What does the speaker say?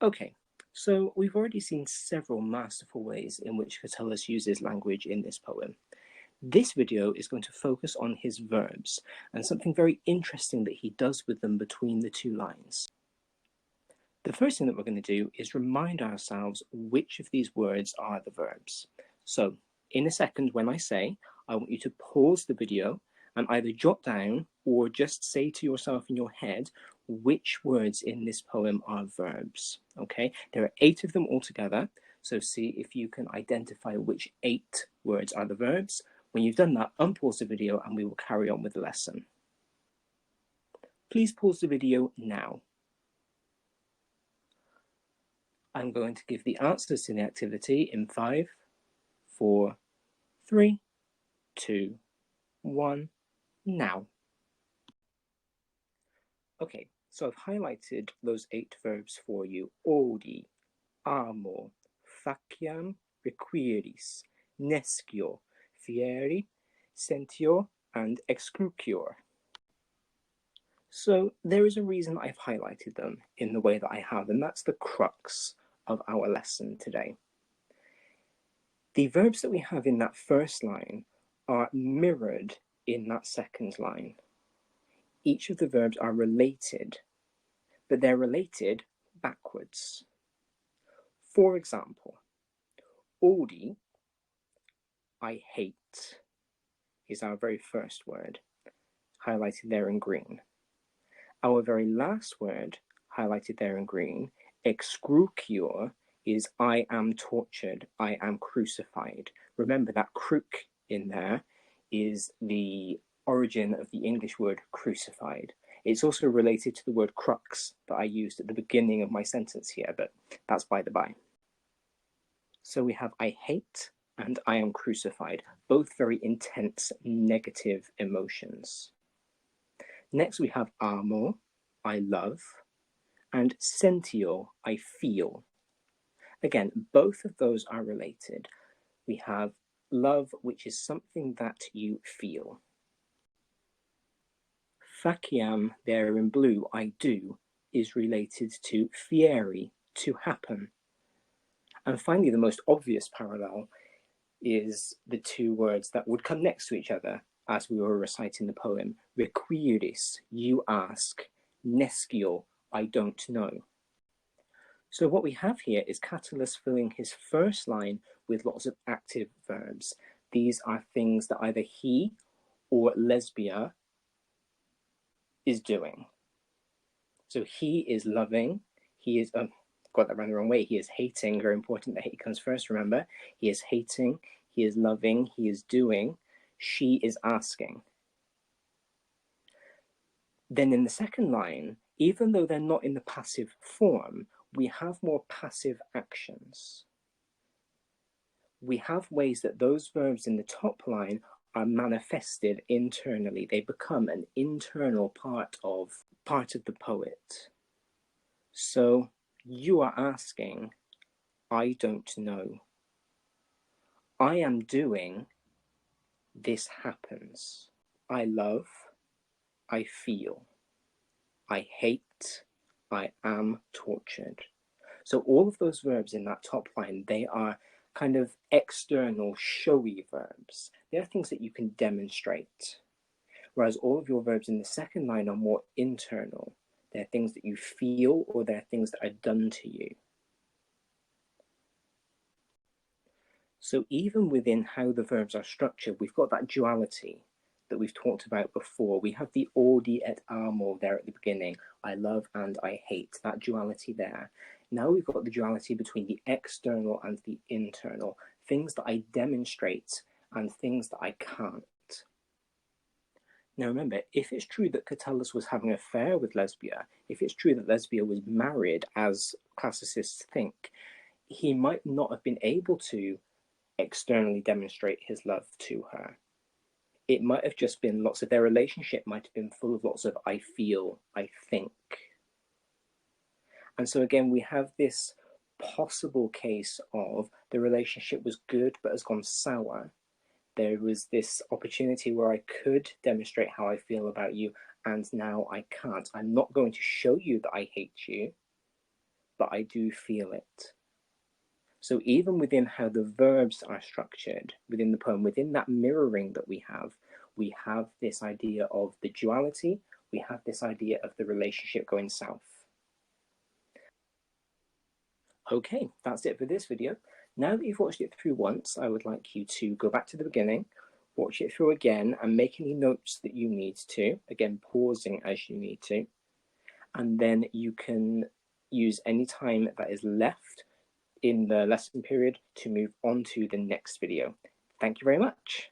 Okay, so we've already seen several masterful ways in which Catullus uses language in this poem. This video is going to focus on his verbs and something very interesting that he does with them between the two lines. The first thing that we're going to do is remind ourselves which of these words are the verbs. So in a second, when I say, I want you to pause the video and either jot down or just say to yourself in your head which words in this poem are verbs. Okay, there are 8 of them altogether. So see if you can identify which 8 words are the verbs. When you've done that, unpause the video and we will carry on with the lesson. Please pause the video now. I'm going to give the answers to the activity in 5, 4, 3, 2, 1, now. Okay, so I've highlighted those 8 verbs for you. Audi, amo, faciam, requiris, nescio, fieri, sentio, and excrucior. So there is a reason I've highlighted them in the way that I have, and that's the crux of our lesson today. The verbs that we have in that first line are mirrored in that second line. Each of the verbs are related, but they're related backwards. For example, odi, I hate, is our very first word, highlighted there in green. Our very last word, highlighted there in green, excrucior, is I am tortured, I am crucified. Remember that cruc in there is the origin of the English word crucified. It's also related to the word crux that I used at the beginning of my sentence here, but that's by the by. So we have I hate and I am crucified, both very intense negative emotions. Next we have amo, I love, and sentio, I feel. Again, both of those are related. We have love, which is something that you feel. Faciam, there in blue, I do, is related to fieri, to happen. And finally, the most obvious parallel is the 2 words that would come next to each other as we were reciting the poem. Requiris, you ask. Nescio, I don't know. So what we have here is Catullus filling his first line with lots of active verbs. These are things that either he or Lesbia is doing. So he is loving, he is, got that around the wrong way, he is hating, very important that hate comes first, remember. He is hating, he is loving, he is doing, she is asking. Then in the second line, even though they're not in the passive form, we have more passive actions. We have ways that those verbs in the top line are manifested internally. They become an internal part of the poet. So you are asking, I don't know. I am doing, this happens. I love, I feel. I hate, I am tortured. So all of those verbs in that top line, they are kind of external, showy verbs. They are things that you can demonstrate. Whereas all of your verbs in the second line are more internal. They're things that you feel or they're things that are done to you. So even within how the verbs are structured, we've got that duality that we've talked about before. We have the odi et amo there at the beginning. I love and I hate, that duality there. Now we've got the duality between the external and the internal, things that I demonstrate and things that I can't. Now remember, if it's true that Catullus was having an affair with Lesbia, if it's true that Lesbia was married, as classicists think, he might not have been able to externally demonstrate his love to her. It might have just been lots of, their relationship might have been full of lots of I feel, I think. And so again, we have this possible case of the relationship was good but has gone sour. There was this opportunity where I could demonstrate how I feel about you, and now I can't. I'm not going to show you that I hate you, but I do feel it. So even within how the verbs are structured within the poem, within that mirroring that we have this idea of the duality, we have this idea of the relationship going south. Okay, that's it for this video. Now that you've watched it through once, I would like you to go back to the beginning, watch it through again, and make any notes that you need to, again, pausing as you need to, and then you can use any time that is left in the lesson period to move on to the next video. Thank you very much.